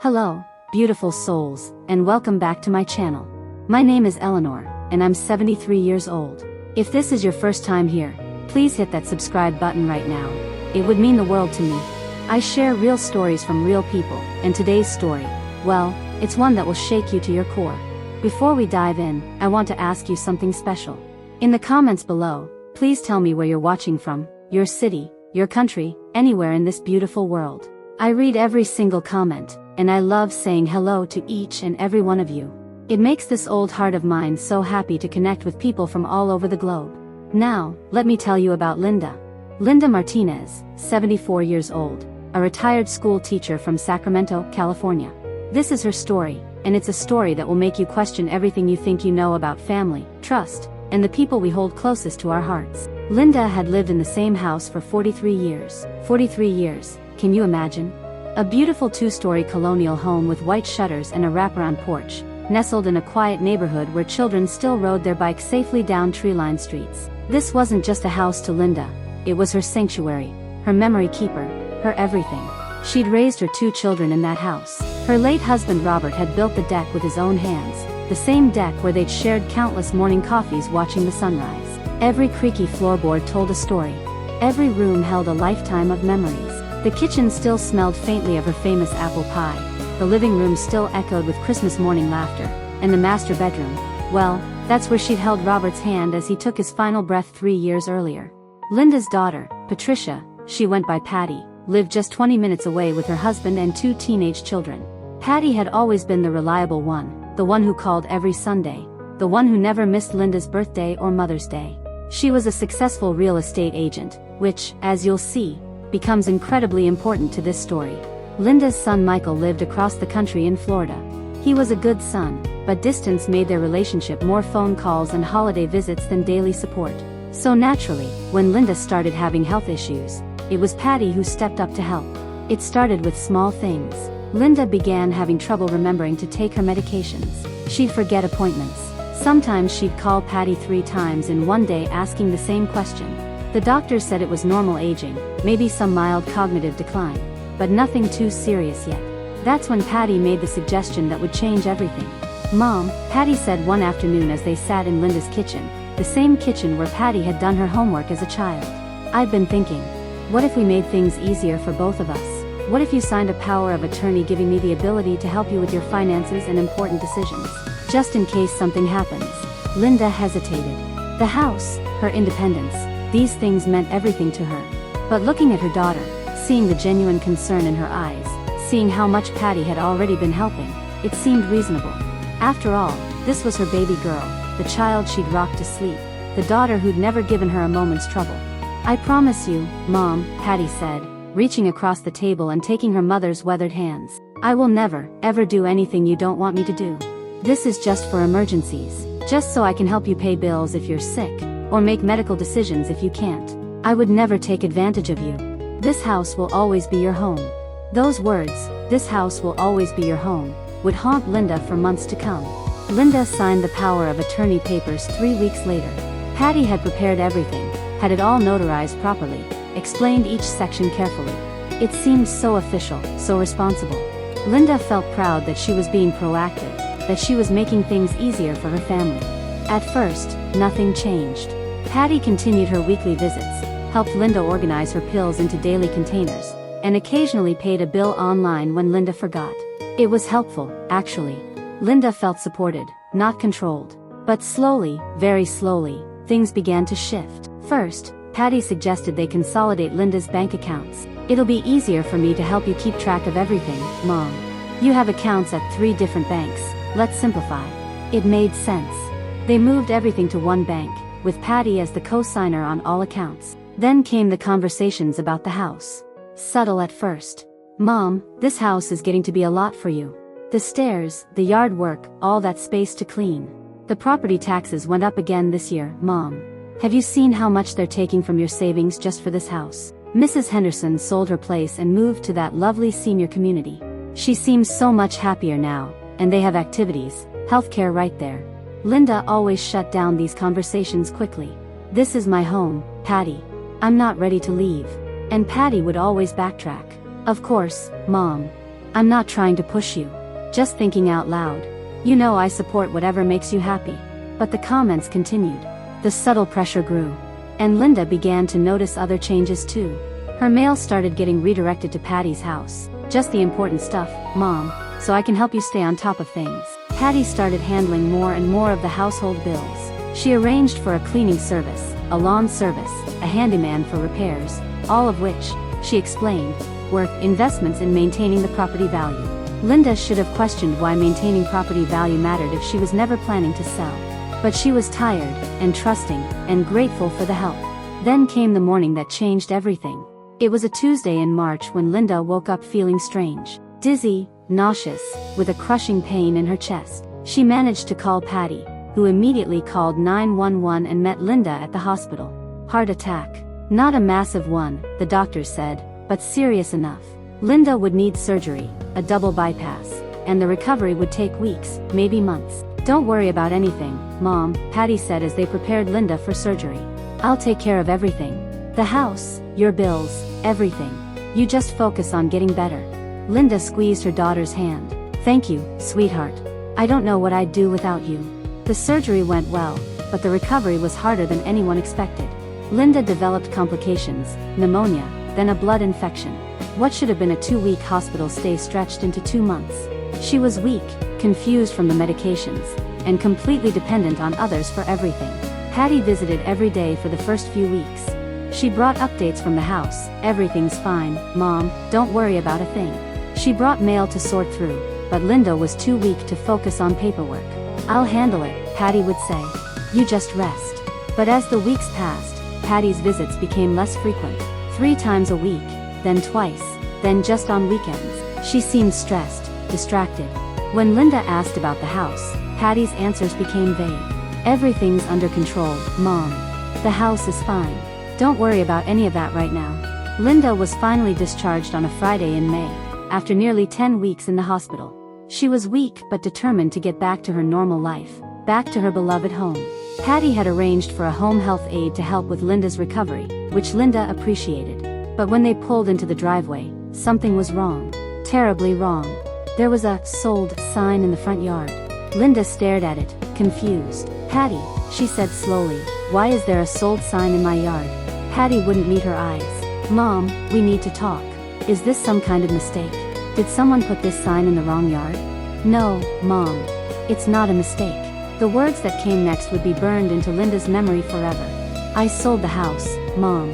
Hello, beautiful souls, and welcome back to my channel. My name is Eleanor, and I'm 73 years old. If this is your first time here, please hit that subscribe button right now. It would mean the world to me. I share real stories from real people, and today's story, well, it's one that will shake you to your core. Before we dive in, I want to ask you something special. In the comments below, please tell me where you're watching from, your city, your country, anywhere in this beautiful world. I read every single comment, and I love saying hello to each and every one of you. It makes this old heart of mine so happy to connect with people from all over the globe. Now, let me tell you about Linda. Linda Martinez, 74 years old, a retired school teacher from Sacramento, California. This is her story, and it's a story that will make you question everything you think you know about family, trust, and the people we hold closest to our hearts. Linda had lived in the same house for 43 years. 43 years, can you imagine? A beautiful two-story colonial home with white shutters and a wraparound porch, nestled in a quiet neighborhood where children still rode their bikes safely down tree-lined streets. This wasn't just a house to Linda, it was her sanctuary, her memory keeper, her everything. She'd raised her two children in that house. Her late husband Robert had built the deck with his own hands, the same deck where they'd shared countless morning coffees watching the sunrise. Every creaky floorboard told a story. Every room held a lifetime of memories. The kitchen still smelled faintly of her famous apple pie, the living room still echoed with Christmas morning laughter, and the master bedroom, well, that's where she'd held Robert's hand as he took his final breath 3 years earlier. Linda's daughter, Patricia, she went by Patty, lived just 20 minutes away with her husband and two teenage children. Patty had always been the reliable one, the one who called every Sunday, the one who never missed Linda's birthday or Mother's Day. She was a successful real estate agent, which, as you'll see, becomes incredibly important to this story. Linda's son Michael lived across the country in Florida. He was a good son, but distance made their relationship more phone calls and holiday visits than daily support. So naturally, when Linda started having health issues, it was Patty who stepped up to help. It started with small things. Linda began having trouble remembering to take her medications. She'd forget appointments. Sometimes she'd call Patty 3 times in one day asking the same question. The doctors said it was normal aging, maybe some mild cognitive decline, but nothing too serious yet. That's when Patty made the suggestion that would change everything. "Mom," Patty said one afternoon as they sat in Linda's kitchen, the same kitchen where Patty had done her homework as a child. "I've been thinking, what if we made things easier for both of us? What if you signed a power of attorney giving me the ability to help you with your finances and important decisions, just in case something happens?" Linda hesitated. The house, her independence, these things meant everything to her. But looking at her daughter, seeing the genuine concern in her eyes, seeing how much Patty had already been helping, it seemed reasonable. After all, this was her baby girl, the child she'd rocked to sleep, the daughter who'd never given her a moment's trouble. "I promise you, Mom," Patty said, reaching across the table and taking her mother's weathered hands, "I will never, ever do anything you don't want me to do. This is just for emergencies, just so I can help you pay bills if you're sick, or make medical decisions if you can't. I would never take advantage of you. This house will always be your home." Those words, "this house will always be your home," would haunt Linda for months to come. Linda signed the power of attorney papers 3 weeks later. Patty had prepared everything, had it all notarized properly, explained each section carefully. It seemed so official, so responsible. Linda felt proud that she was being proactive, that she was making things easier for her family. At first, nothing changed. Patty continued her weekly visits, helped Linda organize her pills into daily containers, and occasionally paid a bill online when Linda forgot. It was helpful, actually. Linda felt supported, not controlled. But slowly, very slowly, things began to shift. First, Patty suggested they consolidate Linda's bank accounts. "It'll be easier for me to help you keep track of everything, Mom. You have accounts at 3 different banks, let's simplify." It made sense. They moved everything to one bank, with Patty as the co-signer on all accounts. Then came the conversations about the house. Subtle at first. "Mom, this house is getting to be a lot for you. The stairs, the yard work, all that space to clean. The property taxes went up again this year, Mom. Have you seen how much they're taking from your savings just for this house?" Mrs. Henderson sold her place and moved to that lovely senior community. She seems so much happier now, and they have activities, healthcare right there. Linda always shut down these conversations quickly. "This is my home, Patty. I'm not ready to leave." And Patty would always backtrack. "Of course, Mom. I'm not trying to push you. Just thinking out loud. You know I support whatever makes you happy. But the comments continued. The subtle pressure grew. And Linda began to notice other changes too. Her mail started getting redirected to Patty's house. Just the important stuff, Mom, so I can help you stay on top of things. Patty started handling more and more of the household bills. She arranged for a cleaning service, a lawn service, a handyman for repairs, all of which, she explained, were investments in maintaining the property value. Linda should have questioned why maintaining property value mattered if she was never planning to sell. But she was tired, and trusting, and grateful for the help. Then came the morning that changed everything. It was a Tuesday in March when Linda woke up feeling strange, dizzy, nauseous, with a crushing pain in her chest. She managed to call Patty, who immediately called 911 and met Linda at the hospital. Heart attack. Not a massive one, the doctors said, but serious enough. Linda would need surgery, a double bypass, and the recovery would take weeks, maybe months. Don't worry about anything, Mom, Patty said as they prepared Linda for surgery. I'll take care of everything. The house, your bills, everything. You just focus on getting better. Linda squeezed her daughter's hand. Thank you, sweetheart. I don't know what I'd do without you. The surgery went well, but the recovery was harder than anyone expected. Linda developed complications, pneumonia, then a blood infection. What should have been a 2-week hospital stay stretched into 2 months. She was weak, confused from the medications, and completely dependent on others for everything. Patty visited every day for the first few weeks. She brought updates from the house. Everything's fine, Mom, don't worry about a thing. She brought mail to sort through, but Linda was too weak to focus on paperwork. I'll handle it, Patty would say. You just rest. But as the weeks passed, Patty's visits became less frequent. 3 times a week, then twice, then just on weekends. She seemed stressed, distracted. When Linda asked about the house, Patty's answers became vague. Everything's under control, Mom. The house is fine. Don't worry about any of that right now. Linda was finally discharged on a Friday in May, after nearly 10 weeks in the hospital. She was weak but determined to get back to her normal life, back to her beloved home. Patty had arranged for a home health aide to help with Linda's recovery, which Linda appreciated. But when they pulled into the driveway, something was wrong. Terribly wrong. There was a "sold" sign in the front yard. Linda stared at it, confused. Patty, she said slowly, why is there a "sold" sign in my yard? Patty wouldn't meet her eyes. Mom, we need to talk. Is this some kind of mistake? Did someone put this sign in the wrong yard? No, Mom. It's not a mistake. The words that came next would be burned into Linda's memory forever. I sold the house, Mom.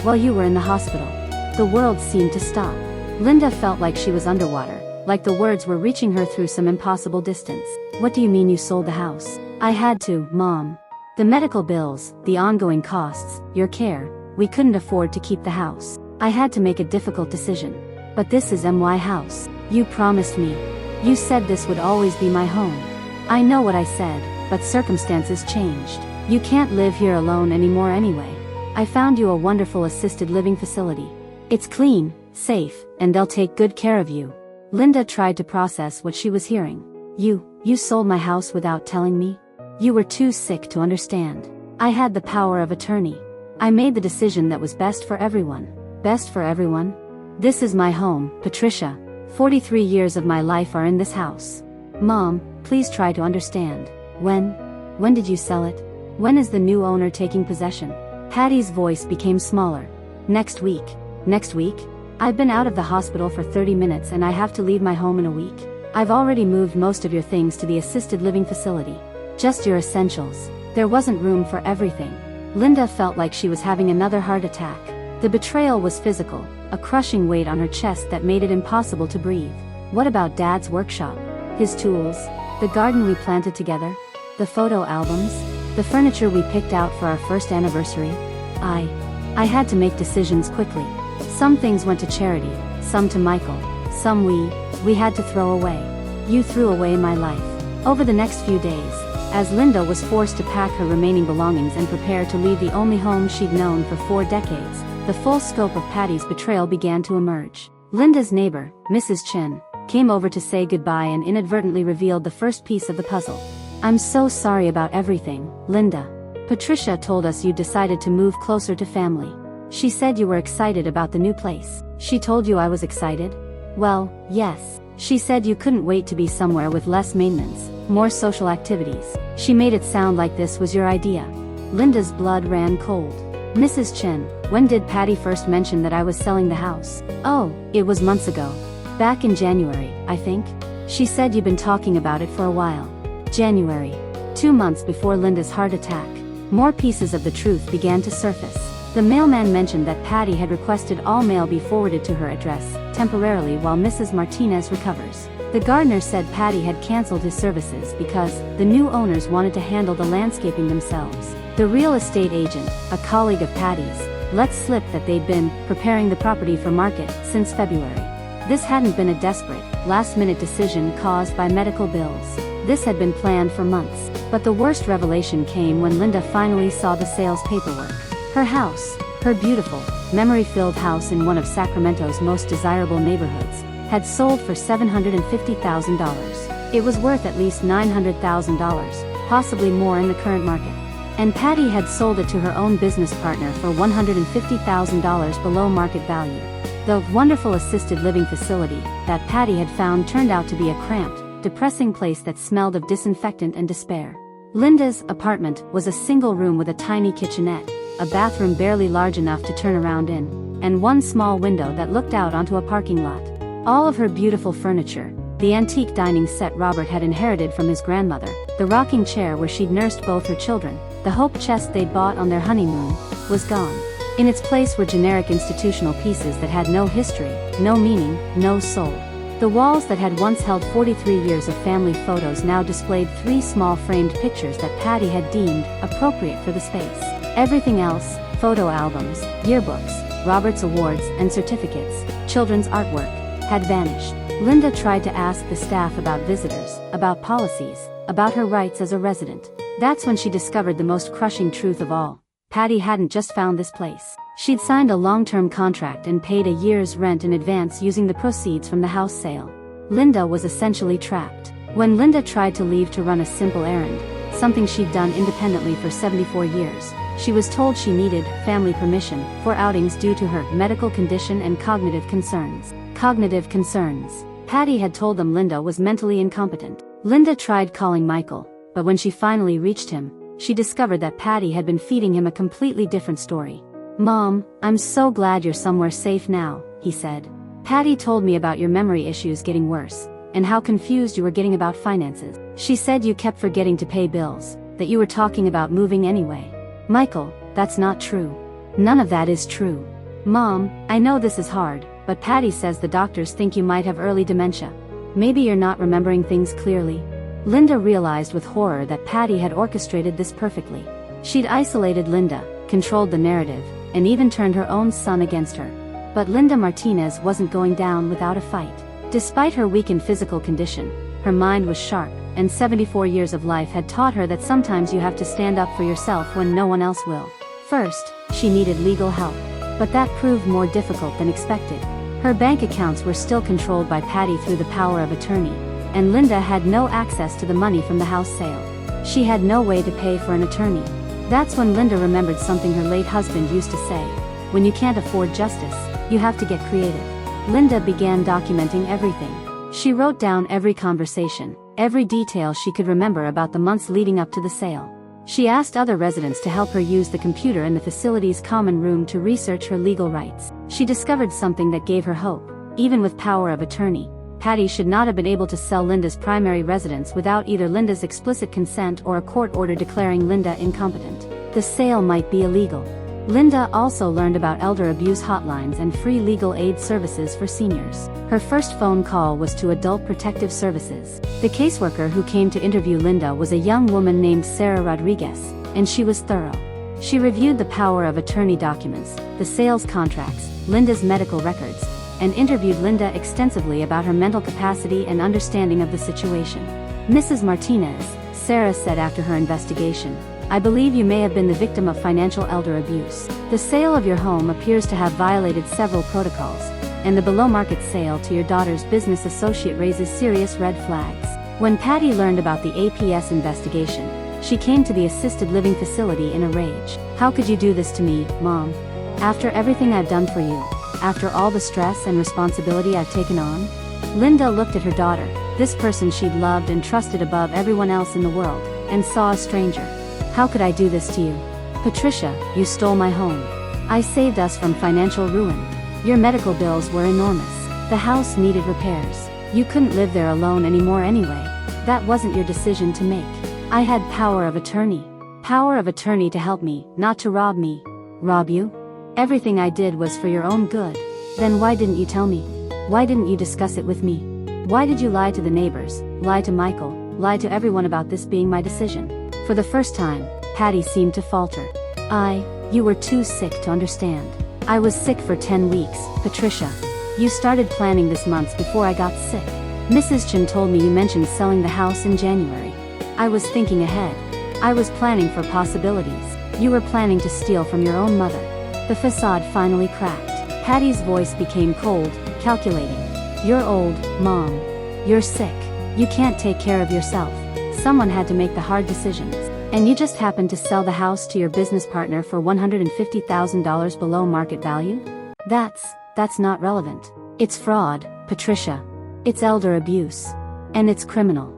While you were in the hospital. The world seemed to stop. Linda felt like she was underwater, like the words were reaching her through some impossible distance. What do you mean you sold the house? I had to, Mom. The medical bills, the ongoing costs, your care, we couldn't afford to keep the house. I had to make a difficult decision. But this is my house. You promised me. You said this would always be my home. I know what I said, but circumstances changed. You can't live here alone anymore anyway. I found you a wonderful assisted living facility. It's clean, safe, and they'll take good care of you. Linda tried to process what she was hearing. You sold my house without telling me? You were too sick to understand. I had the power of attorney. I made the decision that was best for everyone. Best for everyone? This is my home, Patricia. 43 years of my life are in this house. Mom, please try to understand. When did you sell it? When is the new owner taking possession? Patty's voice became smaller. Next week. Next week? I've been out of the hospital for 30 minutes and I have to leave my home in a week. I've already moved most of your things to the assisted living facility. Just your essentials. There wasn't room for everything. Linda felt like she was having another heart attack. The betrayal was physical, a crushing weight on her chest that made it impossible to breathe. What about Dad's workshop? His tools? The garden we planted together? The photo albums? The furniture we picked out for our first anniversary? I had to make decisions quickly. Some things went to charity, some to Michael, some we had to throw away. You threw away my life. Over the next few days, as Linda was forced to pack her remaining belongings and prepare to leave the only home she'd known for 4 decades, the full scope of Patty's betrayal began to emerge. Linda's neighbor, Mrs. Chen, came over to say goodbye and inadvertently revealed the first piece of the puzzle. I'm so sorry about everything, Linda. Patricia told us you decided to move closer to family. She said you were excited about the new place. She told you I was excited? Well, yes. She said you couldn't wait to be somewhere with less maintenance, more social activities. She made it sound like this was your idea. Linda's blood ran cold. Mrs. Chen, when did Patty first mention that I was selling the house? Oh, it was months ago. Back in January, I think. She said you've been talking about it for a while. January. 2 months before Linda's heart attack. More pieces of the truth began to surface. The mailman mentioned that Patty had requested all mail be forwarded to her address, temporarily while Mrs. Martinez recovers. The gardener said Patty had canceled his services because the new owners wanted to handle the landscaping themselves. The real estate agent, a colleague of Patty's, let slip that they'd been preparing the property for market since February. This hadn't been a desperate, last-minute decision caused by medical bills. This had been planned for months. But the worst revelation came when Linda finally saw the sales paperwork. Her house, her beautiful, memory-filled house in one of Sacramento's most desirable neighborhoods, had sold for $750,000. It was worth at least $900,000, possibly more in the current market. And Patty had sold it to her own business partner for $150,000 below market value. The wonderful assisted living facility that Patty had found turned out to be a cramped, depressing place that smelled of disinfectant and despair. Linda's apartment was a single room with a tiny kitchenette, a bathroom barely large enough to turn around in, and one small window that looked out onto a parking lot. All of her beautiful furniture, the antique dining set Robert had inherited from his grandmother, the rocking chair where she'd nursed both her children, the hope chest they'd bought on their honeymoon, was gone. In its place were generic institutional pieces that had no history, no meaning, no soul. The walls that had once held 43 years of family photos now displayed 3 small framed pictures that Patty had deemed appropriate for the space. Everything else, photo albums, yearbooks, Robert's awards and certificates, children's artwork, had vanished. Linda tried to ask the staff about visitors, about policies, about her rights as a resident. That's when she discovered the most crushing truth of all. Patty hadn't just found this place. She'd signed a long-term contract and paid a year's rent in advance using the proceeds from the house sale. Linda was essentially trapped. When Linda tried to leave to run a simple errand, something she'd done independently for 74 years, she was told she needed family permission for outings due to her medical condition and cognitive concerns. Cognitive concerns. Patty had told them Linda was mentally incompetent. Linda tried calling Michael, but when she finally reached him, she discovered that Patty had been feeding him a completely different story. "Mom, I'm so glad you're somewhere safe now," he said. "Patty told me about your memory issues getting worse, and how confused you were getting about finances. She said you kept forgetting to pay bills, that you were talking about moving anyway." "Michael, that's not true. None of that is true. Mom, I know this is hard, but Patty says the doctors think you might have early dementia. Maybe you're not remembering things clearly." Linda realized with horror that Patty had orchestrated this perfectly. She'd isolated Linda, controlled the narrative, and even turned her own son against her. But Linda Martinez wasn't going down without a fight. Despite her weakened physical condition, her mind was sharp, and 74 years of life had taught her that sometimes you have to stand up for yourself when no one else will. First, she needed legal help. But that proved more difficult than expected. Her bank accounts were still controlled by Patty through the power of attorney, and Linda had no access to the money from the house sale. She had no way to pay for an attorney. That's when Linda remembered something her late husband used to say: "When you can't afford justice, you have to get creative." Linda began documenting everything. She wrote down every conversation, every detail she could remember about the months leading up to the sale. She asked other residents to help her use the computer in the facility's common room to research her legal rights. She discovered something that gave her hope. Even with power of attorney, Patty should not have been able to sell Linda's primary residence without either Linda's explicit consent or a court order declaring Linda incompetent. The sale might be illegal. Linda also learned about elder abuse hotlines and free legal aid services for seniors. Her first phone call was to Adult Protective Services. The caseworker who came to interview Linda was a young woman named Sarah Rodriguez, and she was thorough. She reviewed the power of attorney documents, the sales contracts, Linda's medical records, and interviewed Linda extensively about her mental capacity and understanding of the situation. "Mrs. Martinez," Sarah said after her investigation, "I believe you may have been the victim of financial elder abuse. The sale of your home appears to have violated several protocols, and the below-market sale to your daughter's business associate raises serious red flags." When Patty learned about the APS investigation, she came to the assisted living facility in a rage. "How could you do this to me, Mom? After everything I've done for you? After all the stress and responsibility I've taken on?" Linda looked at her daughter, this person she'd loved and trusted above everyone else in the world, and saw a stranger. How could I do this to you? Patricia, you stole my home. I saved us from financial ruin. Your medical bills were enormous. The house needed repairs. You couldn't live there alone anymore anyway. That wasn't your decision to make. I had power of attorney. Power of attorney to help me, not to rob me. Rob you? Everything I did was for your own good. Then why didn't you tell me? Why didn't you discuss it with me? Why did you lie to the neighbors, lie to Michael, lie to everyone about this being my decision? For the first time, Patty seemed to falter. You were too sick to understand. I was sick for 10 weeks, Patricia. You started planning this months before I got sick. Mrs. Chen told me you mentioned selling the house in January. I was thinking ahead. I was planning for possibilities. You were planning to steal from your own mother. The facade finally cracked. Patty's voice became cold, calculating. You're old, Mom. You're sick. You can't take care of yourself. Someone had to make the hard decisions. And you just happened to sell the house to your business partner for $150,000 below market value? That's not relevant. It's fraud, Patricia. It's elder abuse. And it's criminal.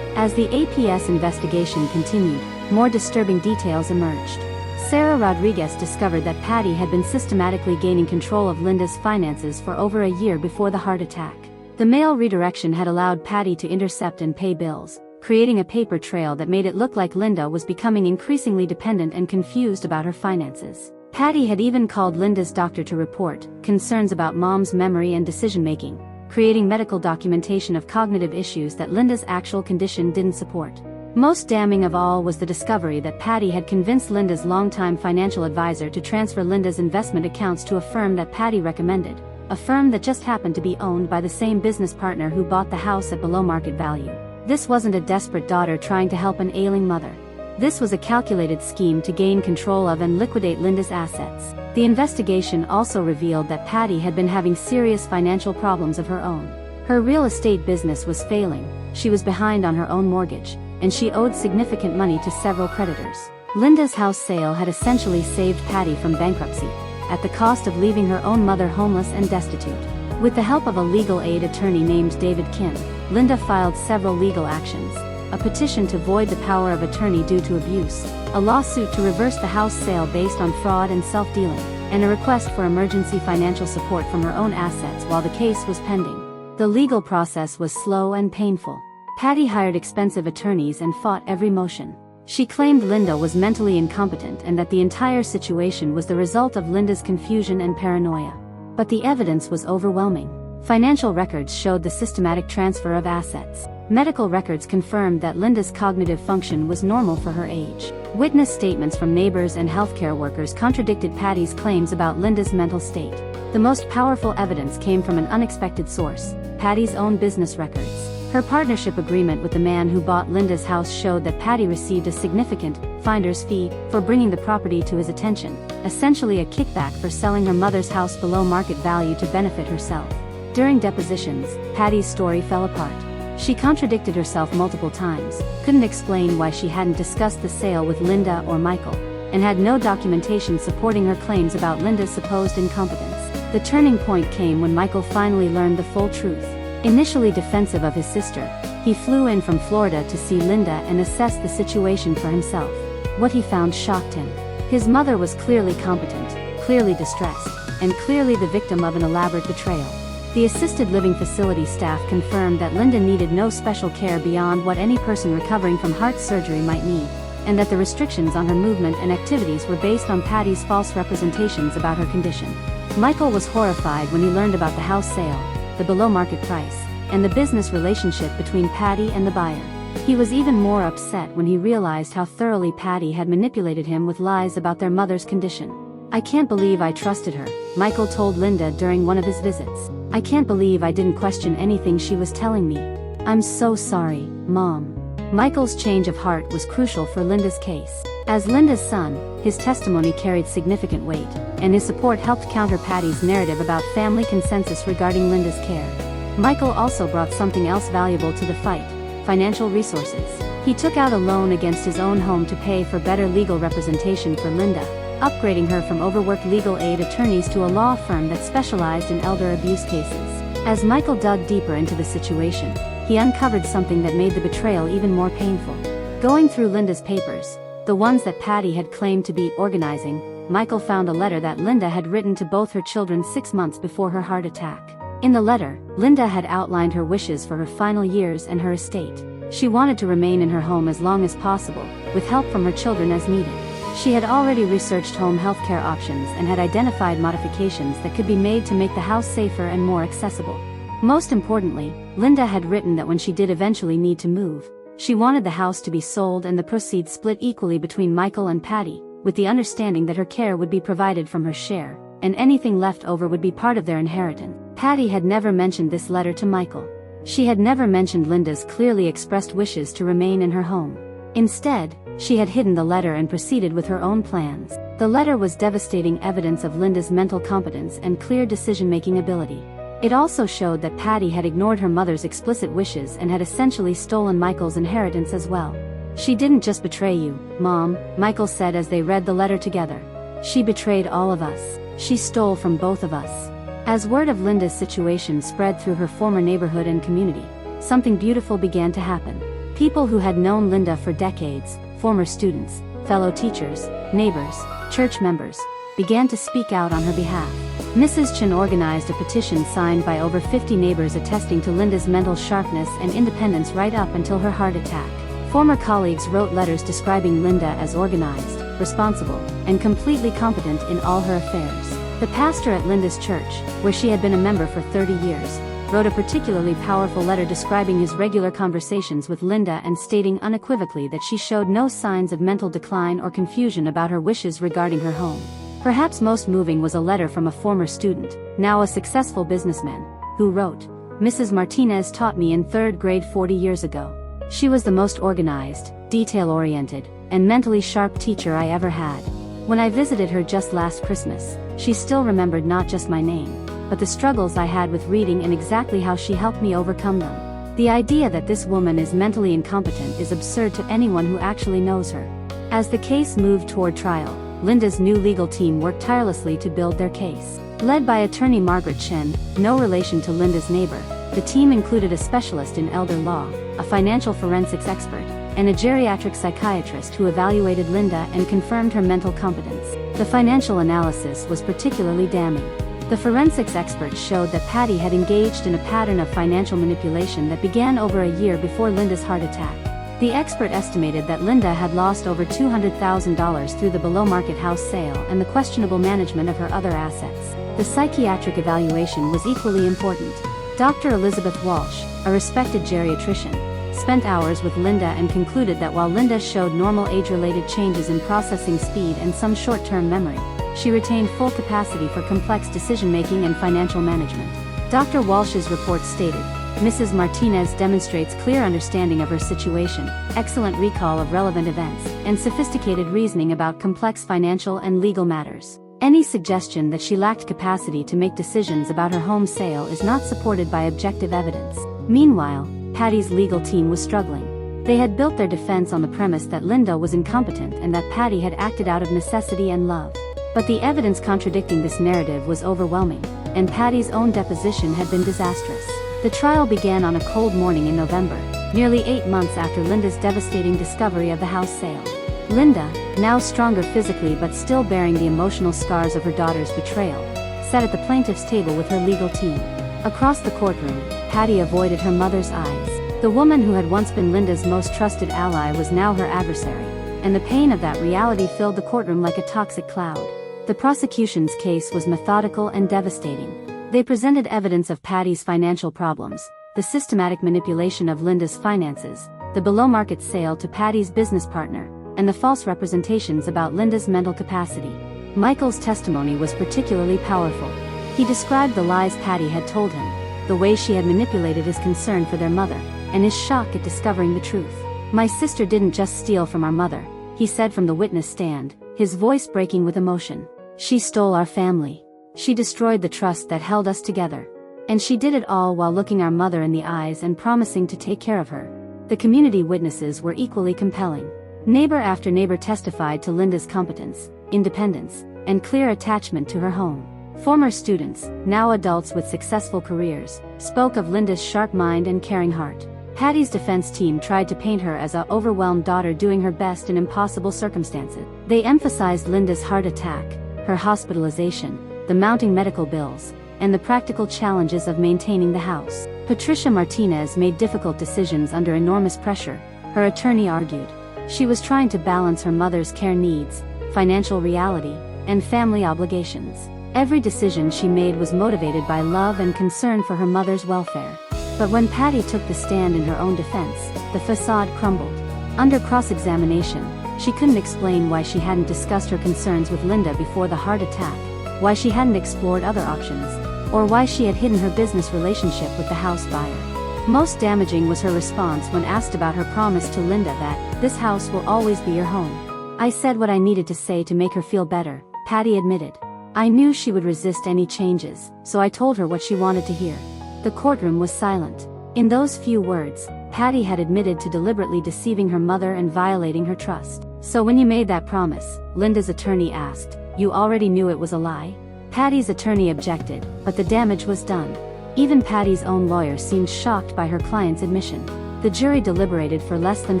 As the APS investigation continued, more disturbing details emerged. Sarah Rodriguez discovered that Patty had been systematically gaining control of Linda's finances for over a year before the heart attack. The mail redirection had allowed Patty to intercept and pay bills, creating a paper trail that made it look like Linda was becoming increasingly dependent and confused about her finances. Patty had even called Linda's doctor to report concerns about Mom's memory and decision-making, creating medical documentation of cognitive issues that Linda's actual condition didn't support. Most damning of all was the discovery that Patty had convinced Linda's longtime financial advisor to transfer Linda's investment accounts to a firm that Patty recommended, a firm that just happened to be owned by the same business partner who bought the house at below market value. This wasn't a desperate daughter trying to help an ailing mother. This was a calculated scheme to gain control of and liquidate Linda's assets. The investigation also revealed that Patty had been having serious financial problems of her own. Her real estate business was failing, she was behind on her own mortgage, and she owed significant money to several creditors. Linda's house sale had essentially saved Patty from bankruptcy, at the cost of leaving her own mother homeless and destitute. With the help of a legal aid attorney named David Kim, Linda filed several legal actions: a petition to void the power of attorney due to abuse, a lawsuit to reverse the house sale based on fraud and self-dealing, and a request for emergency financial support from her own assets while the case was pending. The legal process was slow and painful. Patty hired expensive attorneys and fought every motion. She claimed Linda was mentally incompetent and that the entire situation was the result of Linda's confusion and paranoia. But the evidence was overwhelming. Financial records showed the systematic transfer of assets. Medical records confirmed that Linda's cognitive function was normal for her age. Witness statements from neighbors and healthcare workers contradicted Patty's claims about Linda's mental state. The most powerful evidence came from an unexpected source: Patty's own business records. Her partnership agreement with the man who bought Linda's house showed that Patty received a significant finder's fee for bringing the property to his attention, essentially a kickback for selling her mother's house below market value to benefit herself. During depositions, Patty's story fell apart. She contradicted herself multiple times, couldn't explain why she hadn't discussed the sale with Linda or Michael, and had no documentation supporting her claims about Linda's supposed incompetence. The turning point came when Michael finally learned the full truth. Initially defensive of his sister, he flew in from Florida to see Linda and assess the situation for himself. What he found shocked him. His mother was clearly competent, clearly distressed, and clearly the victim of an elaborate betrayal. The assisted living facility staff confirmed that Linda needed no special care beyond what any person recovering from heart surgery might need, and that the restrictions on her movement and activities were based on Patty's false representations about her condition. Michael was horrified when he learned about the house sale, the below-market price, and the business relationship between Patty and the buyer. He was even more upset when he realized how thoroughly Patty had manipulated him with lies about their mother's condition. "I can't believe I trusted her," Michael told Linda during one of his visits. "I can't believe I didn't question anything she was telling me. I'm so sorry, Mom." Michael's change of heart was crucial for Linda's case. As Linda's son, his testimony carried significant weight, and his support helped counter Patty's narrative about family consensus regarding Linda's care. Michael also brought something else valuable to the fight: financial resources. He took out a loan against his own home to pay for better legal representation for Linda, upgrading her from overworked legal aid attorneys to a law firm that specialized in elder abuse cases. As Michael dug deeper into the situation, he uncovered something that made the betrayal even more painful. Going through Linda's papers, the ones that Patty had claimed to be organizing, Michael found a letter that Linda had written to both her children 6 months before her heart attack. In the letter, Linda had outlined her wishes for her final years and her estate. She wanted to remain in her home as long as possible, with help from her children as needed. She had already researched home healthcare options and had identified modifications that could be made to make the house safer and more accessible. Most importantly, Linda had written that when she did eventually need to move, she wanted the house to be sold and the proceeds split equally between Michael and Patty, with the understanding that her care would be provided from her share, and anything left over would be part of their inheritance. Patty had never mentioned this letter to Michael. She had never mentioned Linda's clearly expressed wishes to remain in her home. Instead, she had hidden the letter and proceeded with her own plans. The letter was devastating evidence of Linda's mental competence and clear decision-making ability. It also showed that Patty had ignored her mother's explicit wishes and had essentially stolen Michael's inheritance as well. "She didn't just betray you, Mom," Michael said as they read the letter together. "She betrayed all of us. She stole from both of us." As word of Linda's situation spread through her former neighborhood and community, something beautiful began to happen. People who had known Linda for decades, former students, fellow teachers, neighbors, church members, began to speak out on her behalf. Mrs. Chen organized a petition signed by over 50 neighbors attesting to Linda's mental sharpness and independence right up until her heart attack. Former colleagues wrote letters describing Linda as organized, responsible, and completely competent in all her affairs. The pastor at Linda's church, where she had been a member for 30 years, wrote a particularly powerful letter describing his regular conversations with Linda and stating unequivocally that she showed no signs of mental decline or confusion about her wishes regarding her home. Perhaps most moving was a letter from a former student, now a successful businessman, who wrote, "Mrs. Martinez taught me in 3rd grade 40 years ago. She was the most organized, detail-oriented, and mentally sharp teacher I ever had. When I visited her just last Christmas, she still remembered not just my name, but the struggles I had with reading and exactly how she helped me overcome them. The idea that this woman is mentally incompetent is absurd to anyone who actually knows her." As the case moved toward trial, Linda's new legal team worked tirelessly to build their case. Led by attorney Margaret Chen, no relation to Linda's neighbor, the team included a specialist in elder law, a financial forensics expert, and a geriatric psychiatrist who evaluated Linda and confirmed her mental competence. The financial analysis was particularly damning. The forensics expert showed that Patty had engaged in a pattern of financial manipulation that began over a year before Linda's heart attack. The expert estimated that Linda had lost over $200,000 through the below-market house sale and the questionable management of her other assets. The psychiatric evaluation was equally important. Dr. Elizabeth Walsh, a respected geriatrician, spent hours with Linda and concluded that while Linda showed normal age-related changes in processing speed and some short-term memory, she retained full capacity for complex decision-making and financial management. Dr. Walsh's report stated, "Mrs. Martinez demonstrates clear understanding of her situation, excellent recall of relevant events, and sophisticated reasoning about complex financial and legal matters. Any suggestion that she lacked capacity to make decisions about her home sale is not supported by objective evidence." Meanwhile, Patty's legal team was struggling. They had built their defense on the premise that Linda was incompetent and that Patty had acted out of necessity and love. But the evidence contradicting this narrative was overwhelming, and Patty's own deposition had been disastrous. The trial began on a cold morning in November, nearly 8 months after Linda's devastating discovery of the house sale. Linda, now stronger physically but still bearing the emotional scars of her daughter's betrayal, sat at the plaintiff's table with her legal team. Across the courtroom, Patty avoided her mother's eyes. The woman who had once been Linda's most trusted ally was now her adversary, and the pain of that reality filled the courtroom like a toxic cloud. The prosecution's case was methodical and devastating. They presented evidence of Patty's financial problems, the systematic manipulation of Linda's finances, the below-market sale to Patty's business partner, and the false representations about Linda's mental capacity. Michael's testimony was particularly powerful. He described the lies Patty had told him, the way she had manipulated his concern for their mother, and his shock at discovering the truth. "My sister didn't just steal from our mother," he said from the witness stand, his voice breaking with emotion. "She stole our family. She destroyed the trust that held us together. And she did it all while looking our mother in the eyes and promising to take care of her." The community witnesses were equally compelling. Neighbor after neighbor testified to Linda's competence, independence, and clear attachment to her home. Former students, now adults with successful careers, spoke of Linda's sharp mind and caring heart. Patty's defense team tried to paint her as an overwhelmed daughter doing her best in impossible circumstances. They emphasized Linda's heart attack, her hospitalization, the mounting medical bills, and the practical challenges of maintaining the house. Patricia Martinez made difficult decisions under enormous pressure, her attorney argued. She was trying to balance her mother's care needs, financial reality, and family obligations. Every decision she made was motivated by love and concern for her mother's welfare. But when Patty took the stand in her own defense, the facade crumbled. Under cross-examination, she couldn't explain why she hadn't discussed her concerns with Linda before the heart attack, why she hadn't explored other options, or why she had hidden her business relationship with the house buyer. Most damaging was her response when asked about her promise to Linda that, "This house will always be your home." "I said what I needed to say to make her feel better," Patty admitted. "I knew she would resist any changes, so I told her what she wanted to hear." The courtroom was silent. In those few words, Patty had admitted to deliberately deceiving her mother and violating her trust. "So when you made that promise," Linda's attorney asked, "you already knew it was a lie?" Patty's attorney objected, but the damage was done. Even Patty's own lawyer seemed shocked by her client's admission. The jury deliberated for less than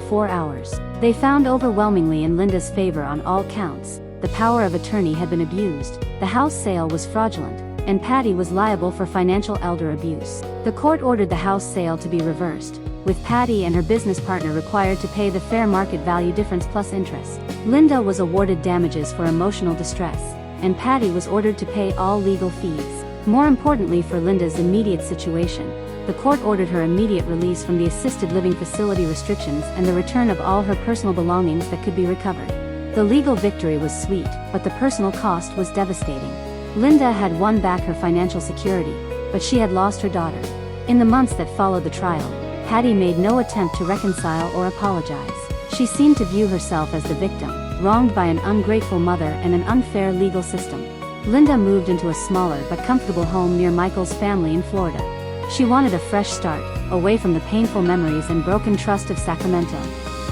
4 hours. They found overwhelmingly in Linda's favor on all counts. The power of attorney had been abused, the house sale was fraudulent, and Patty was liable for financial elder abuse. The court ordered the house sale to be reversed, with Patty and her business partner required to pay the fair market value difference plus interest. Linda was awarded damages for emotional distress, and Patty was ordered to pay all legal fees. More importantly for Linda's immediate situation, the court ordered her immediate release from the assisted living facility restrictions and the return of all her personal belongings that could be recovered. The legal victory was sweet, but the personal cost was devastating. Linda had won back her financial security, but she had lost her daughter. In the months that followed the trial, Patty made no attempt to reconcile or apologize. She seemed to view herself as the victim, wronged by an ungrateful mother and an unfair legal system. Linda moved into a smaller but comfortable home near Michael's family in Florida. She wanted a fresh start, away from the painful memories and broken trust of Sacramento.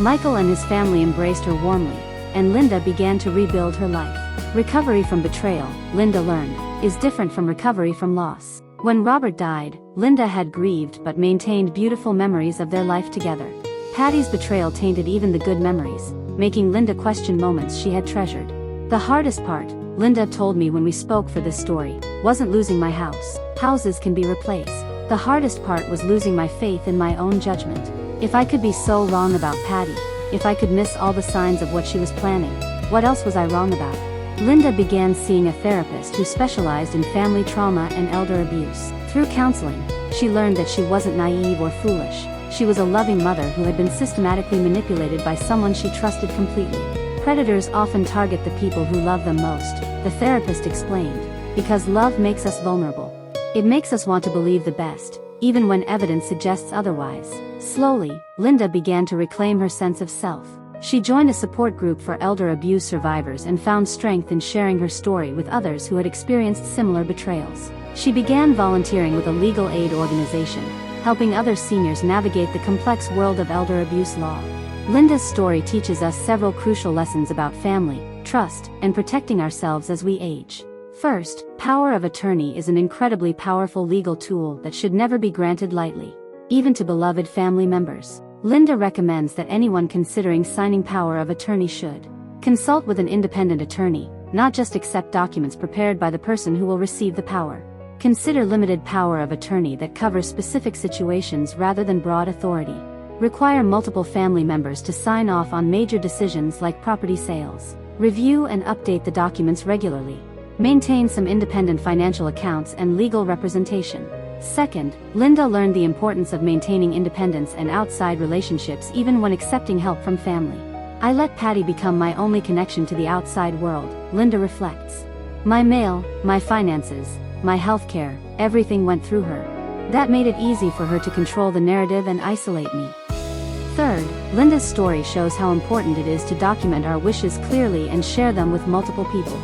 Michael and his family embraced her warmly, and Linda began to rebuild her life. Recovery from betrayal, Linda learned, is different from recovery from loss. When Robert died, Linda had grieved but maintained beautiful memories of their life together. Patty's betrayal tainted even the good memories, making Linda question moments she had treasured. "The hardest part," Linda told me when we spoke for this story, "wasn't losing my house. Houses can be replaced. The hardest part was losing my faith in my own judgment. If I could be so wrong about Patty, if I could miss all the signs of what she was planning, what else was I wrong about?" Linda began seeing a therapist who specialized in family trauma and elder abuse. Through counseling, she learned that she wasn't naive or foolish. She was a loving mother who had been systematically manipulated by someone she trusted completely. Predators often target the people who love them most, the therapist explained, because love makes us vulnerable. It makes us want to believe the best, even when evidence suggests otherwise. Slowly, Linda began to reclaim her sense of self. She joined a support group for elder abuse survivors and found strength in sharing her story with others who had experienced similar betrayals. She began volunteering with a legal aid organization, helping other seniors navigate the complex world of elder abuse law. Linda's story teaches us several crucial lessons about family, trust, and protecting ourselves as we age. First, power of attorney is an incredibly powerful legal tool that should never be granted lightly, even to beloved family members. Linda recommends that anyone considering signing power of attorney should consult with an independent attorney, not just accept documents prepared by the person who will receive the power. Consider limited power of attorney that covers specific situations rather than broad authority. Require multiple family members to sign off on major decisions like property sales. Review and update the documents regularly. Maintain some independent financial accounts and legal representation. Second, Linda learned the importance of maintaining independence and outside relationships even when accepting help from family. "I let Patty become my only connection to the outside world," Linda reflects. "My mail, my finances, my healthcare, everything went through her. That made it easy for her to control the narrative and isolate me." Third, Linda's story shows how important it is to document our wishes clearly and share them with multiple people.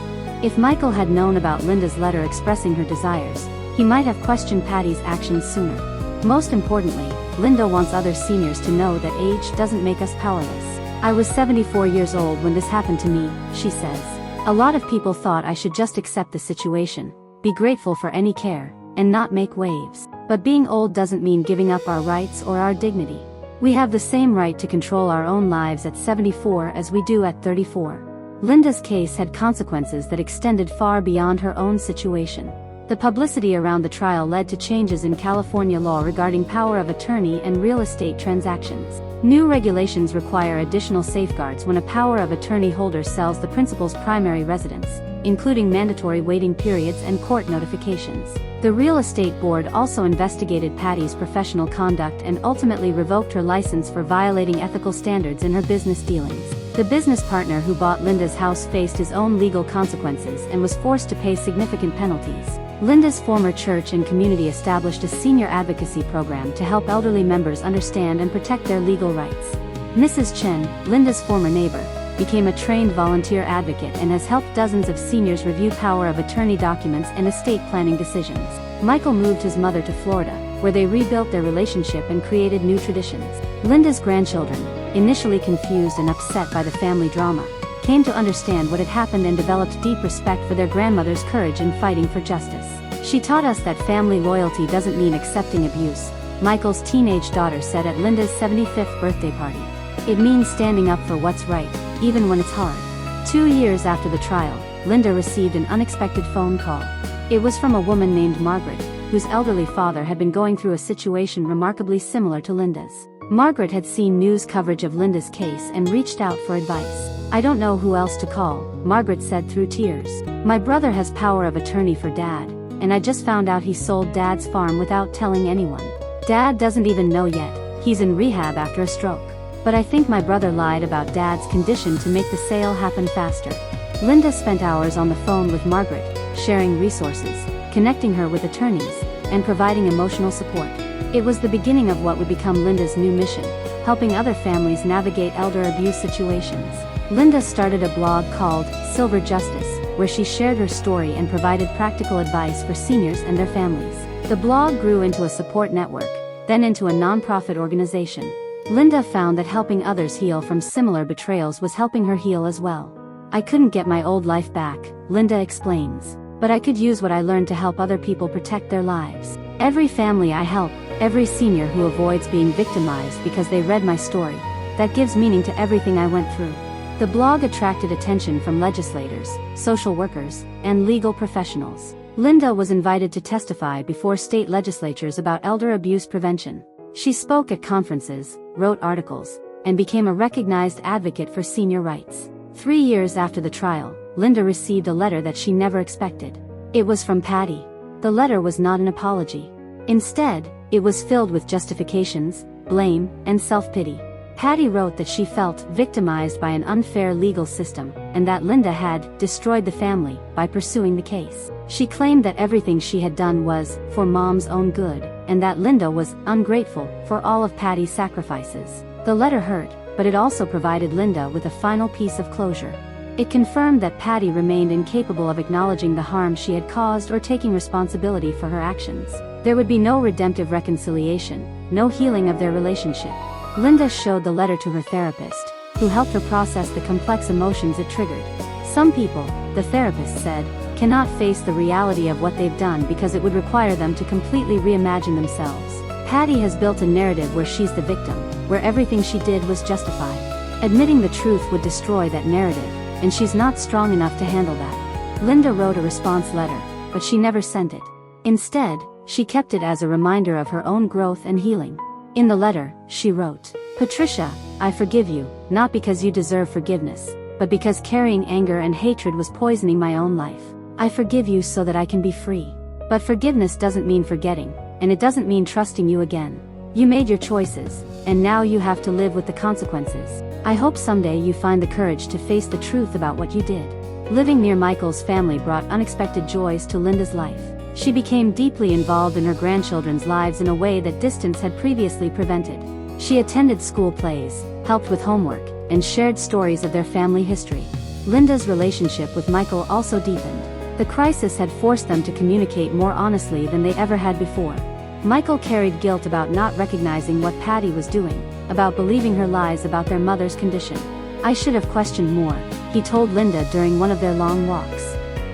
If Michael had known about Linda's letter expressing her desires, he might have questioned Patty's actions sooner. Most importantly, Linda wants other seniors to know that age doesn't make us powerless. "I was 74 years old when this happened to me," she says. A lot of people thought I should just accept the situation, be grateful for any care, and not make waves. But being old doesn't mean giving up our rights or our dignity. We have the same right to control our own lives at 74 as we do at 34. Linda's case had consequences that extended far beyond her own situation. The publicity around the trial led to changes in California law regarding power of attorney and real estate transactions. New regulations require additional safeguards when a power of attorney holder sells the principal's primary residence, including mandatory waiting periods and court notifications. The real estate board also investigated Patty's professional conduct and ultimately revoked her license for violating ethical standards in her business dealings. The business partner who bought Linda's house faced his own legal consequences and was forced to pay significant penalties. Linda's former church and community established a senior advocacy program to help elderly members understand and protect their legal rights. Mrs. Chen, Linda's former neighbor, became a trained volunteer advocate and has helped dozens of seniors review power of attorney documents and estate planning decisions. Michael moved his mother to Florida, where they rebuilt their relationship and created new traditions. Linda's grandchildren, initially confused and upset by the family drama, came to understand what had happened and developed deep respect for their grandmother's courage in fighting for justice. She taught us that family loyalty doesn't mean accepting abuse, Michael's teenage daughter said at Linda's 75th birthday party. It means standing up for what's right, even when it's hard. 2 years after the trial, Linda received an unexpected phone call. It was from a woman named Margaret, whose elderly father had been going through a situation remarkably similar to Linda's. Margaret had seen news coverage of Linda's case and reached out for advice. "I don't know who else to call," Margaret said through tears. "My brother has power of attorney for Dad, and I just found out he sold Dad's farm without telling anyone. Dad doesn't even know yet, he's in rehab after a stroke. But I think my brother lied about Dad's condition to make the sale happen faster." Linda spent hours on the phone with Margaret, sharing resources, connecting her with attorneys, and providing emotional support. It was the beginning of what would become Linda's new mission, helping other families navigate elder abuse situations. Linda started a blog called Silver Justice, where she shared her story and provided practical advice for seniors and their families. The blog grew into a support network, then into a nonprofit organization. Linda found that helping others heal from similar betrayals was helping her heal as well. "I couldn't get my old life back," Linda explains, "but I could use what I learned to help other people protect their lives. Every family I help, every senior who avoids being victimized because they read my story, that gives meaning to everything I went through." The blog attracted attention from legislators, social workers, and legal professionals. Linda was invited to testify before state legislatures about elder abuse prevention. She spoke at conferences, wrote articles, and became a recognized advocate for senior rights. 3 years after the trial, Linda received a letter that she never expected. It was from Patty. The letter was not an apology. Instead, it was filled with justifications, blame, and self-pity. Patty wrote that she felt victimized by an unfair legal system, and that Linda had destroyed the family by pursuing the case. She claimed that everything she had done was for Mom's own good, and that Linda was ungrateful for all of Patty's sacrifices. The letter hurt, but it also provided Linda with a final piece of closure. It confirmed that Patty remained incapable of acknowledging the harm she had caused or taking responsibility for her actions. There would be no redemptive reconciliation, no healing of their relationship. Linda showed the letter to her therapist, who helped her process the complex emotions it triggered. Some people, the therapist said, cannot face the reality of what they've done because it would require them to completely reimagine themselves. Patty has built a narrative where she's the victim, where everything she did was justified. Admitting the truth would destroy that narrative, and she's not strong enough to handle that. Linda wrote a response letter, but she never sent it. Instead, she kept it as a reminder of her own growth and healing. In the letter, she wrote, "Patricia, I forgive you, not because you deserve forgiveness, but because carrying anger and hatred was poisoning my own life. I forgive you so that I can be free. But forgiveness doesn't mean forgetting, and it doesn't mean trusting you again. You made your choices, and now you have to live with the consequences. I hope someday you find the courage to face the truth about what you did." Living near Michael's family brought unexpected joys to Linda's life. She became deeply involved in her grandchildren's lives in a way that distance had previously prevented. She attended school plays, helped with homework, and shared stories of their family history. Linda's relationship with Michael also deepened. The crisis had forced them to communicate more honestly than they ever had before. Michael carried guilt about not recognizing what Patty was doing, about believing her lies about their mother's condition. "I should have questioned more," he told Linda during one of their long walks.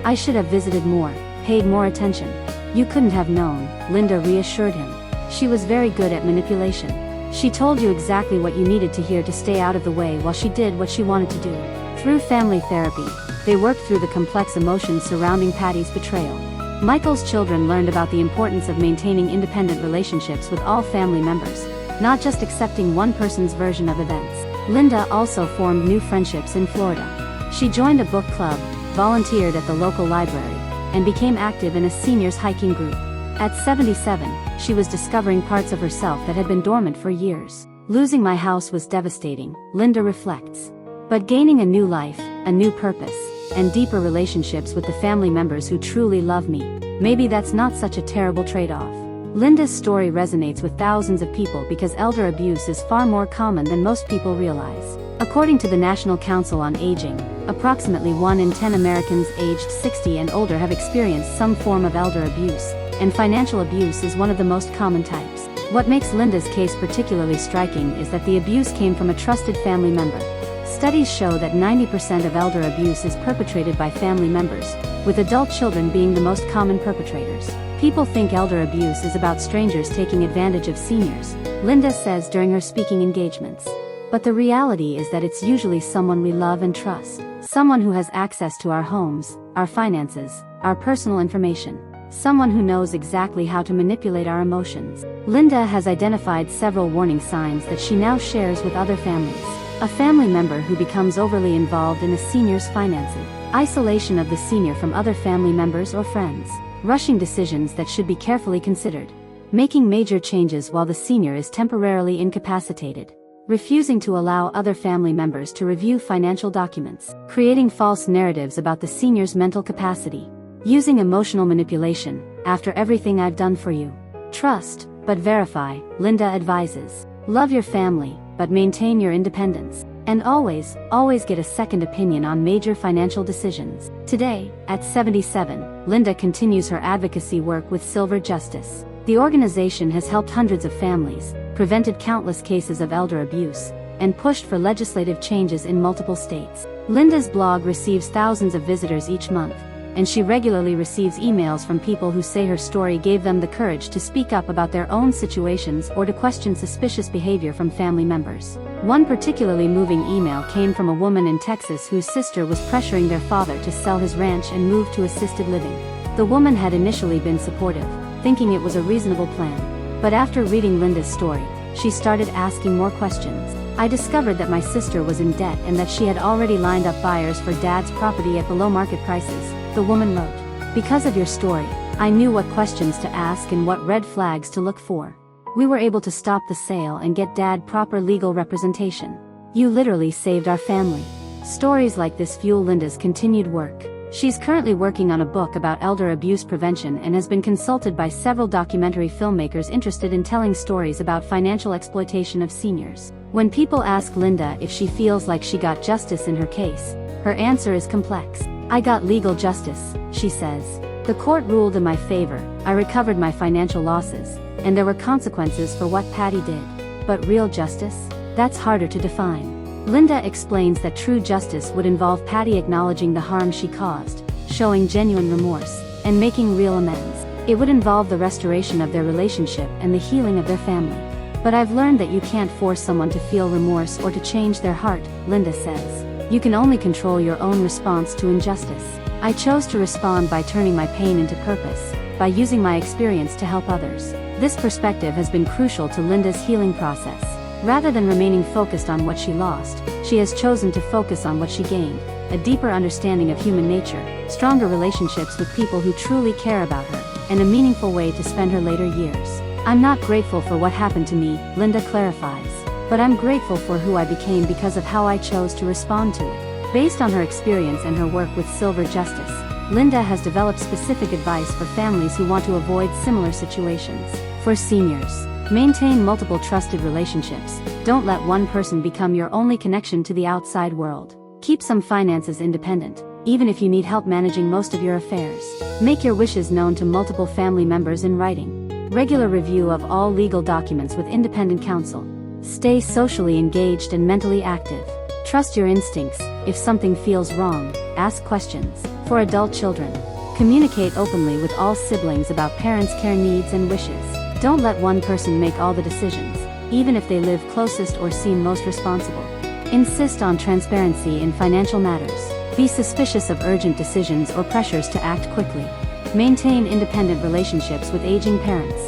"I should have visited more, paid more attention." "You couldn't have known," Linda reassured him. She was very good at manipulation. She told you exactly what you needed to hear to stay out of the way while she did what she wanted to do. Through family therapy, they worked through the complex emotions surrounding Patty's betrayal. Michael's children learned about the importance of maintaining independent relationships with all family members, not just accepting one person's version of events. Linda also formed new friendships in Florida. She joined a book club, volunteered at the local library, and became active in a seniors hiking group. At 77, she was discovering parts of herself that had been dormant for years. "Losing my house was devastating," Linda reflects. "But gaining a new life, a new purpose, and deeper relationships with the family members who truly love me, maybe that's not such a terrible trade-off." Linda's story resonates with thousands of people because elder abuse is far more common than most people realize. According to the National Council on Aging, approximately 1 in 10 Americans aged 60 and older have experienced some form of elder abuse, and financial abuse is one of the most common types. What makes Linda's case particularly striking is that the abuse came from a trusted family member. Studies show that 90% of elder abuse is perpetrated by family members, with adult children being the most common perpetrators. People think elder abuse is about strangers taking advantage of seniors, Linda says during her speaking engagements. But the reality is that it's usually someone we love and trust. Someone who has access to our homes, our finances, our personal information. Someone who knows exactly how to manipulate our emotions. Linda has identified several warning signs that she now shares with other families. A family member who becomes overly involved in a senior's finances. Isolation of the senior from other family members or friends. Rushing decisions that should be carefully considered. Making major changes while the senior is temporarily incapacitated. Refusing to allow other family members to review financial documents. Creating false narratives about the senior's mental capacity. Using emotional manipulation. "After everything I've done for you." Trust, but verify, Linda advises. Love your family, but maintain your independence. And always get a second opinion on major financial decisions. Today, at 77, Linda continues her advocacy work with Silver Justice. The organization has helped hundreds of families, prevented countless cases of elder abuse, and pushed for legislative changes in multiple states. Linda's blog receives thousands of visitors each month, and she regularly receives emails from people who say her story gave them the courage to speak up about their own situations or to question suspicious behavior from family members. One particularly moving email came from a woman in Texas whose sister was pressuring their father to sell his ranch and move to assisted living. The woman had initially been supportive, thinking it was a reasonable plan. But after reading Linda's story, she started asking more questions. "I discovered that my sister was in debt and that she had already lined up buyers for Dad's property at below market prices," the woman wrote. "Because of your story, I knew what questions to ask and what red flags to look for. We were able to stop the sale and get Dad proper legal representation. You literally saved our family." Stories like this fuel Linda's continued work. She's currently working on a book about elder abuse prevention and has been consulted by several documentary filmmakers interested in telling stories about financial exploitation of seniors. When people ask Linda if she feels like she got justice in her case, her answer is complex. "I got legal justice," she says. "The court ruled in my favor, I recovered my financial losses, and there were consequences for what Patty did. But real justice? That's harder to define." Linda explains that true justice would involve Patty acknowledging the harm she caused, showing genuine remorse, and making real amends. It would involve the restoration of their relationship and the healing of their family. "But I've learned that you can't force someone to feel remorse or to change their heart," Linda says. "You can only control your own response to injustice. I chose to respond by turning my pain into purpose, by using my experience to help others." This perspective has been crucial to Linda's healing process. Rather than remaining focused on what she lost, she has chosen to focus on what she gained, a deeper understanding of human nature, stronger relationships with people who truly care about her, and a meaningful way to spend her later years. "I'm not grateful for what happened to me," Linda clarifies, "but I'm grateful for who I became because of how I chose to respond to it." Based on her experience and her work with Silver Justice, Linda has developed specific advice for families who want to avoid similar situations. For seniors, maintain multiple trusted relationships. Don't let one person become your only connection to the outside world. Keep some finances independent, even if you need help managing most of your affairs. Make your wishes known to multiple family members in writing. Regular review of all legal documents with independent counsel. Stay socially engaged and mentally active. Trust your instincts. If something feels wrong, ask questions. For adult children, communicate openly with all siblings about parents' care needs and wishes. Don't let one person make all the decisions, even if they live closest or seem most responsible. Insist on transparency in financial matters. Be suspicious of urgent decisions or pressures to act quickly. Maintain independent relationships with aging parents.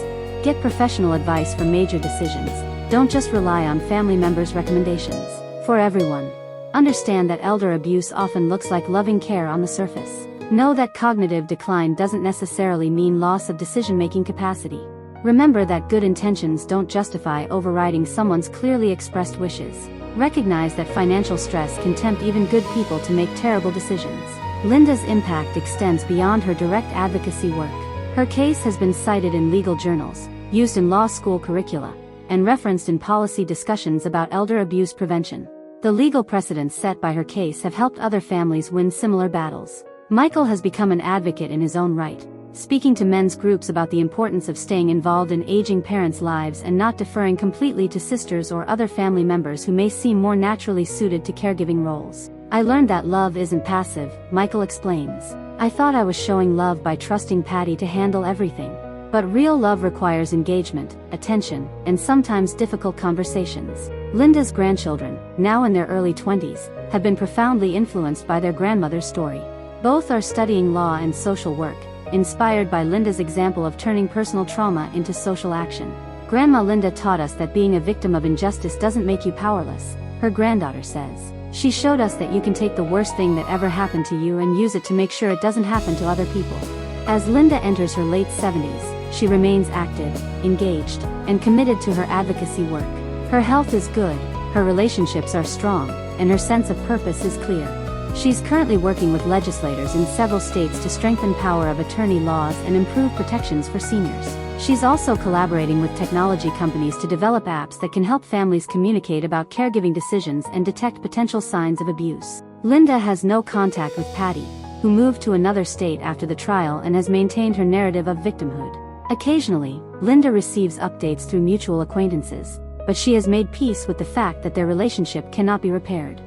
Get professional advice for major decisions. Don't just rely on family members' recommendations. For everyone, understand that elder abuse often looks like loving care on the surface. Know that cognitive decline doesn't necessarily mean loss of decision-making capacity. Remember that good intentions don't justify overriding someone's clearly expressed wishes. Recognize that financial stress can tempt even good people to make terrible decisions. Linda's impact extends beyond her direct advocacy work. Her case has been cited in legal journals, used in law school curricula, and referenced in policy discussions about elder abuse prevention. The legal precedents set by her case have helped other families win similar battles. Michael has become an advocate in his own right, speaking to men's groups about the importance of staying involved in aging parents' lives and not deferring completely to sisters or other family members who may seem more naturally suited to caregiving roles. I learned that love isn't passive, Michael explains. I thought I was showing love by trusting Patty to handle everything. But real love requires engagement, attention, and sometimes difficult conversations. Linda's grandchildren, now in their early 20s, have been profoundly influenced by their grandmother's story. Both are studying law and social work, inspired by Linda's example of turning personal trauma into social action. Grandma Linda taught us that being a victim of injustice doesn't make you powerless, her granddaughter says. She showed us that you can take the worst thing that ever happened to you and use it to make sure it doesn't happen to other people. As Linda enters her late 70s, she remains active, engaged, and committed to her advocacy work. Her health is good, her relationships are strong, and her sense of purpose is clear. She's currently working with legislators in several states to strengthen power of attorney laws and improve protections for seniors. She's also collaborating with technology companies to develop apps that can help families communicate about caregiving decisions and detect potential signs of abuse. Linda has no contact with Patty, who moved to another state after the trial and has maintained her narrative of victimhood. Occasionally, Linda receives updates through mutual acquaintances, but she has made peace with the fact that their relationship cannot be repaired.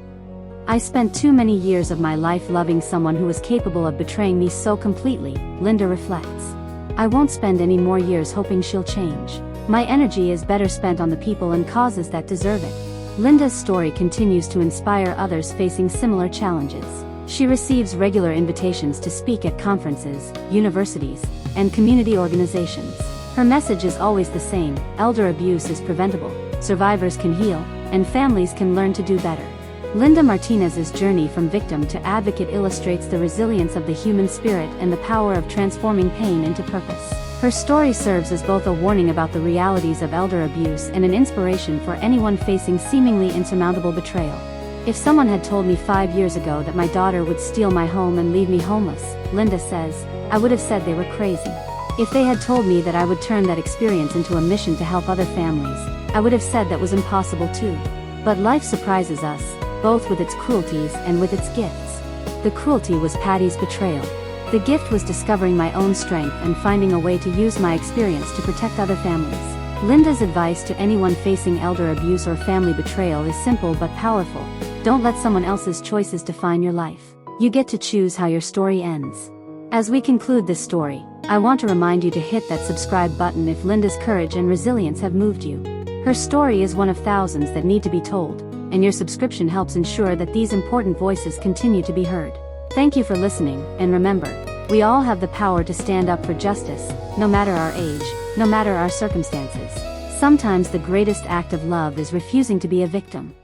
I spent too many years of my life loving someone who was capable of betraying me so completely, Linda reflects. I won't spend any more years hoping she'll change. My energy is better spent on the people and causes that deserve it. Linda's story continues to inspire others facing similar challenges. She receives regular invitations to speak at conferences, universities, and community organizations. Her message is always the same: elder abuse is preventable, survivors can heal, and families can learn to do better. Linda Martinez's journey from victim to advocate illustrates the resilience of the human spirit and the power of transforming pain into purpose. Her story serves as both a warning about the realities of elder abuse and an inspiration for anyone facing seemingly insurmountable betrayal. If someone had told me 5 years ago that my daughter would steal my home and leave me homeless, Linda says, I would have said they were crazy. If they had told me that I would turn that experience into a mission to help other families, I would have said that was impossible too. But life surprises us, both with its cruelties and with its gifts. The cruelty was Patty's betrayal. The gift was discovering my own strength and finding a way to use my experience to protect other families. Linda's advice to anyone facing elder abuse or family betrayal is simple but powerful. Don't let someone else's choices define your life. You get to choose how your story ends. As we conclude this story, I want to remind you to hit that subscribe button if Linda's courage and resilience have moved you. Her story is one of thousands that need to be told, and your subscription helps ensure that these important voices continue to be heard. Thank you for listening, and remember, we all have the power to stand up for justice, no matter our age, no matter our circumstances. Sometimes the greatest act of love is refusing to be a victim.